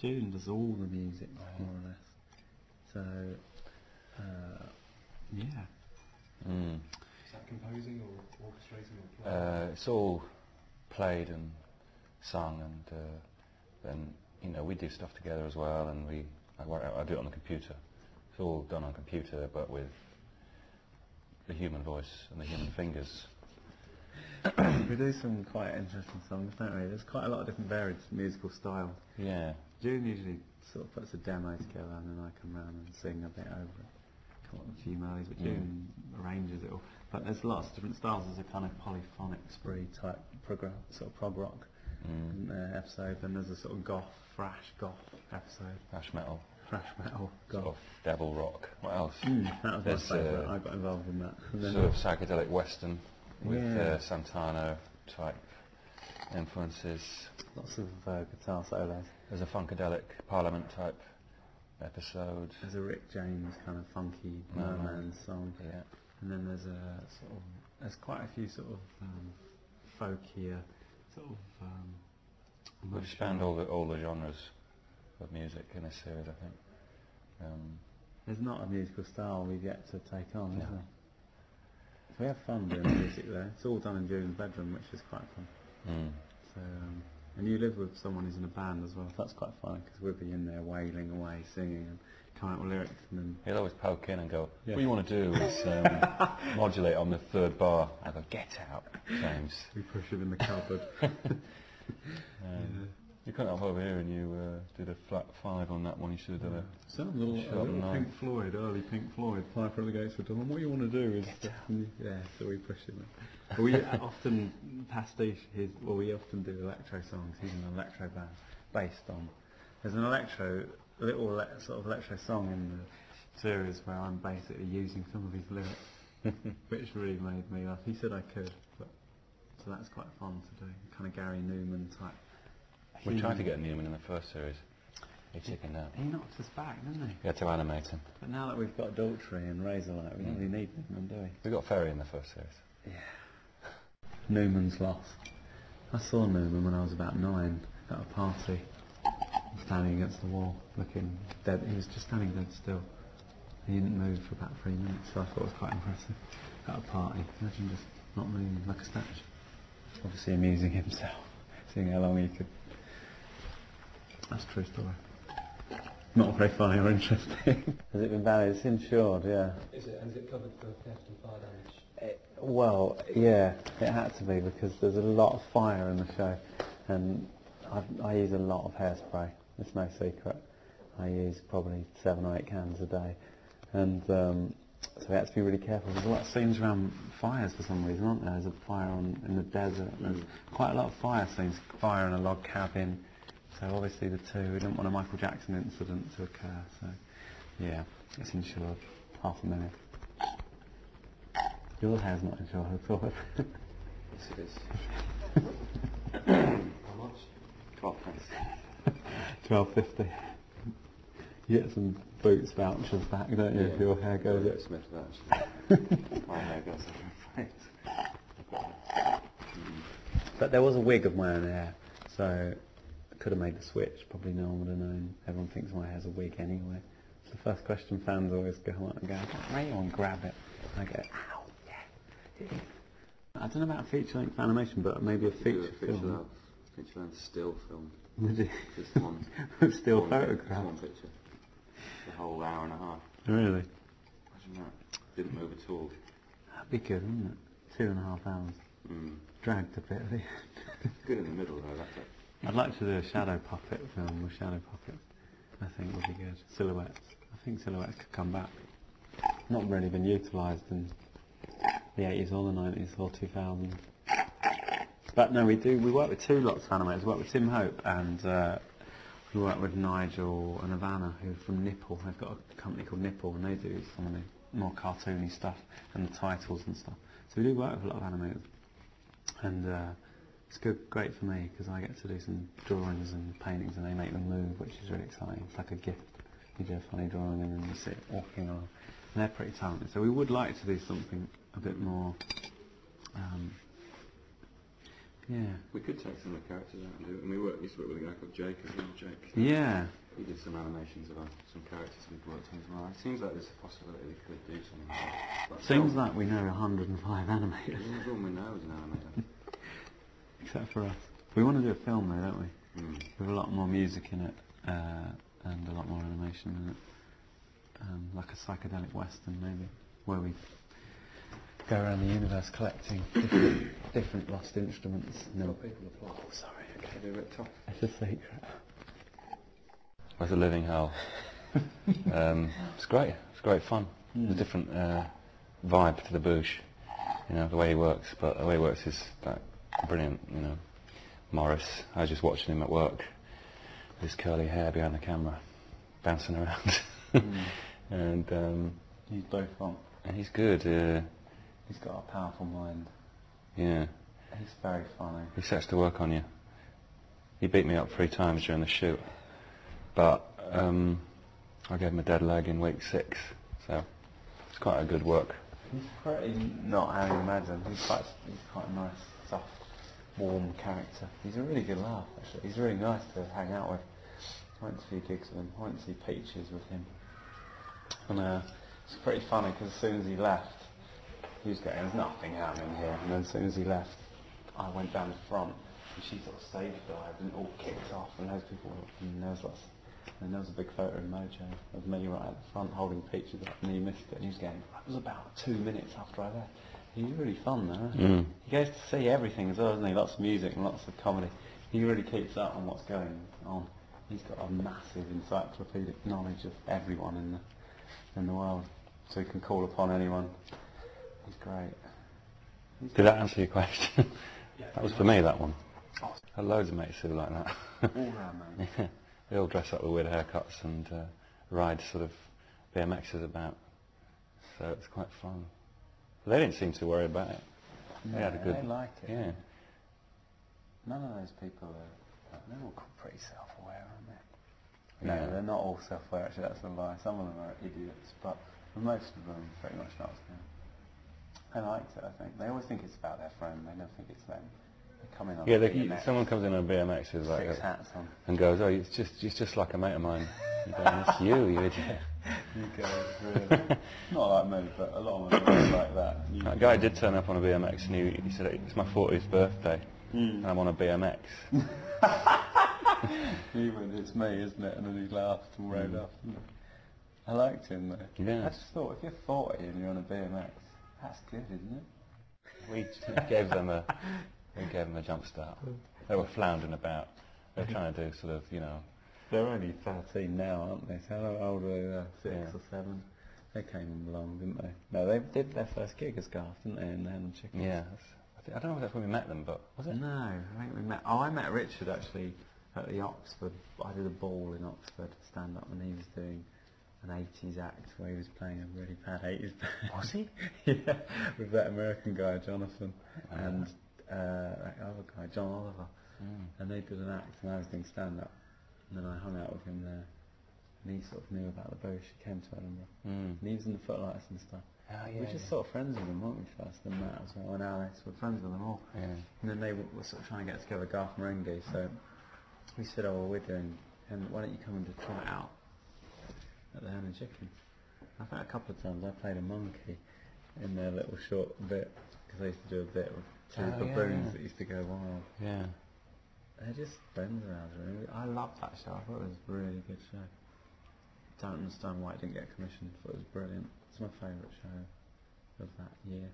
June does all the music, more or less. So, yeah. Mm. Is that composing or orchestrating or playing? It's all played and sung, and then we do stuff together as well, and I do it on the computer. It's all done on computer, but with the human voice and the human fingers. We do some quite interesting songs, don't we? There's quite a lot of different varied musical styles. Yeah. June usually sort of puts a demo together, and then I come round and sing a bit over it. Come up with a few melodies, but June arranges it all. But there's lots of different styles. There's a kind of polyphonic spree type sort of prog rock episode. Then there's a sort of thrash goth episode. Thrash metal. Thrash metal, goth. Sort of devil rock. What else? That was my favourite. I got involved in that. And then sort of psychedelic western with Santana type influences. Lots of guitar solos. There's a funkadelic Parliament type episode. There's a Rick James kind of funky merman song. Yeah. And then there's there's quite a few sort of folkier sort of. We've spanned all the genres of music in this series, I think. There's not a musical style we get to take on, is there? So we have fun doing music there. It's all done in June's bedroom, which is quite fun. So, and you live with someone who's in a band as well, so that's quite fun, because we'll be in there wailing away, singing, and come out with lyrics, and then... He'll always poke in and go, what you want to do is modulate on the third bar. I go, get out, James. We push him in the cupboard. You couldn't have over here and you did a flat 5 on that one. You should have done a... Sounds a little Pink Floyd, early Pink Floyd, Piper at the Gates of Dawn. What you want to do is... so we push him in. But we often pastiche we often do electro songs. He's in an electro band based on... There's an sort of electro song in the series where I'm basically using some of his lyrics, which really made me laugh. He said I could, so that's quite fun to do. Kind of Gary Newman type. We tried to get Newman in the first series. He chickened out. He knocked us back, didn't he? We had to animate him. But now that we've got Daltrey and Razorlight, we don't really need Newman, do we? We got Ferry in the first series. Yeah. Newman's lost. I saw Newman when I was about 9 at a party, standing against the wall, looking dead. He was just standing dead still. He didn't move for about 3 minutes, so I thought it was quite impressive. At a party, imagine just not moving like a statue. Obviously amusing himself, seeing how long he could. That's a true story. Not very funny or interesting. Has it been valued? It's insured, yeah. Is it covered for theft and fire damage? Well, yeah, it had to be, because there's a lot of fire in the show, and I use a lot of hairspray. It's no secret. I use probably 7 or 8 cans a day, and so we had to be really careful. There's a lot of scenes around fires for some reason, aren't there? There's a fire in the desert. There's quite a lot of fire scenes. Fire in a log cabin. So obviously we didn't want a Michael Jackson incident to occur. So yeah, it's insured. $500,000. Your hair's not insured at all. Yes, it is. How much? 12 pence. $12.50. You get some Boots vouchers back, don't you, if your hair goes up? Smith vouchers. My hair goes up. But there was a wig of my own hair, so I could have made the switch. Probably no one would have known. Everyone thinks my hair's a wig anyway. So the first question fans always go up and go, "May you grab it?" And I go, "Ow, yeah." I don't know about feature-length animation, but maybe a feature film. Feature-length still film. Would you? Just one. Still photograph. One picture. The whole hour and a half. Really? Imagine that. Didn't move at all. That'd be good, wouldn't it? 2.5 hours. Dragged a bit at the end. Good in the middle though, that's it. I'd like to do a shadow puppet film with shadow puppets. I think would be good. Silhouettes. I think silhouettes could come back. Not really been utilised in the 80s or the 90s or 2000s. But no, we work with 2 lots of animators. We work with Tim Hope, and we work with Nigel and Ivana, who are from Nipple. They've got a company called Nipple, and they do some of the more cartoony stuff and the titles and stuff. So we do work with a lot of animators, and it's great for me, because I get to do some drawings and paintings, and they make them move, which is really exciting. It's like a gift. You do a funny drawing, and then you see it walking along. And they're pretty talented. So we would like to do something a bit more Yeah. We could take some of the characters out and do it. And used to work with a guy called Jake as well. Jake. Yeah. He did some animations of some characters we've worked on as well. It seems like there's a possibility we could do something like that. But Seems like we know 105 animators. yeah, everyone we know is an animator. Except for us. We want to do a film though, don't we? Mm. With a lot more music in it, and a lot more animation in it. Like a psychedelic western maybe, where we go around the universe collecting different lost instruments. And then People apply. oh, sorry, okay. They're a bit tough. It's a secret. It's a living hell. It's great. It's great fun. There's a different vibe to the Boosh. You know, the way he works. But the way he works is like brilliant. You know, Morris. I was just watching him at work. His curly hair behind the camera, bouncing around. And He's both on. and he's good. He's got a powerful mind. Yeah. He's very funny. He sets to work on you. He beat me up 3 times during the shoot. But I gave him a dead leg in week 6, so it's quite a good work. He's pretty not how you imagine. He's quite a nice, soft, warm character. He's a really good laugh actually. He's really nice to hang out with. I went to a few gigs with him. I went to see Peaches with him. And it's pretty funny because as soon as he left, he was going, there's nothing happening here. And then as soon as he left, I went down the front and she sort of stage dived and it all kicked off and those people were, and there was lots. And there was a big photo in Mojo of me right at the front holding Peaches up and he missed it and he was going, that was about 2 minutes after I left. He's really fun though, isn't he? He goes to see everything as well, doesn't he? Lots of music and lots of comedy. He really keeps up on what's going on. He's got a massive encyclopedic knowledge of everyone in the world. So he can call upon anyone. He's great. Did that answer your question? Yeah, That was for me, that one. Oh. I had loads of mates who were like that. All round man. Yeah. They all dress up with weird haircuts and ride sort of BMXs about. So it's quite fun. But they didn't seem to worry about it. They had a good. They like it. Yeah. None of those people are, they're all pretty self-aware, aren't they? Yeah. No, they're not all self-aware actually, that's a lie. Some of them are idiots, but most of them pretty much not. They liked it, I think. They always think it's about their friend, they never think it's them. They come in on Yeah. BMX, Someone comes in on a BMX who's like 6 hats on. and goes, "Oh, it's just like a mate of mine." You're going, "It's you idiot." You guys, really. Not like me, but a lot of them are like that. That guy did turn up on a BMX and he said, "It's my 40th birthday and I'm on a BMX." He went, it's me, isn't it? And then he laughed and rode off. I liked him though. Yeah. I just thought, if you're 40 and you're on a BMX, that's good, isn't it? We gave them a jump start. They were floundering about. They were trying to do sort of, you know. They're only 13 now, aren't they? So how old were they there? 6 Yeah. or 7? They came along, didn't they? No, they did their first gig as Garth, didn't they? In the Hen and Chicken. Yeah. I don't know if that's when we met them, but was it? No, I think we met. Oh, I met Richard actually at the Oxford. I did a ball in Oxford stand up, and he was doing an 80s act where he was playing a really bad 80s band. Was he? Yeah, with that American guy Jonathan and that other guy John Oliver, and they did an act, and I was doing stand up, and then I hung out with him there, and he sort of knew about the Boosh. He came to Edinburgh, and he was in the Footlights and stuff. Oh, yeah, We were just sort of friends with them, weren't we, first, and Matt as well, and Alex, we're friends with them all. Yeah. And then they were sort of trying to get together Garth Marenghi, so we said, oh, well, we're doing, and why don't you come and try it out at the Hen and Chicken? I think a couple of times I played a monkey in their little short bit, because I used to do a bit with two baboons that used to go wild. Yeah. They're just friends around, really. I loved that show, I thought it was a really good show. Don't understand why it didn't get commissioned, but it was brilliant. It's my favourite show of that year.